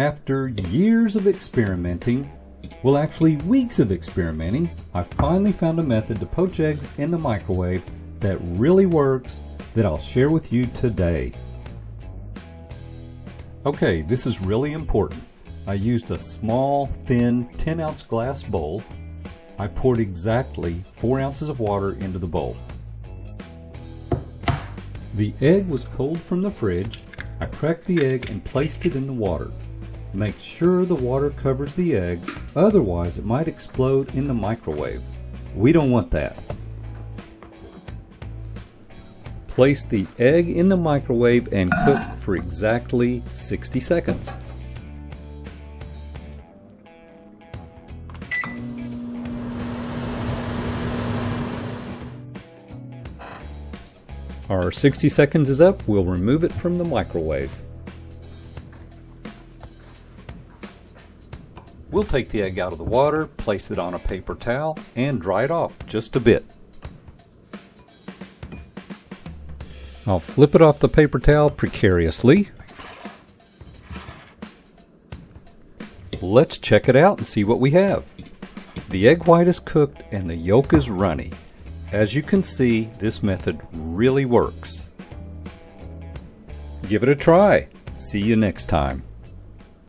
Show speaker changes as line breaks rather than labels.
After years of experimenting, well actually weeks of experimenting, I finally found a method to poach eggs in the microwave that really works that I'll share with you today. Okay, this is really important. I used a small, thin 10-ounce glass bowl. I poured exactly 4 ounces of water into the bowl. The egg was cold from the fridge. I cracked the egg and placed it in the water. Make sure the water covers the egg, otherwise it might explode in the microwave. We don't want that. Place the egg in the microwave and cook for exactly 60 seconds. Our 60 seconds is up. We'll remove it from the microwave. We'll take the egg out of the water, place it on a paper towel, and dry it off just a bit. I'll flip it off the paper towel precariously. Let's check it out and see what we have. The egg white is cooked and the yolk is runny. As you can see, this method really works. Give it a try. See you next time.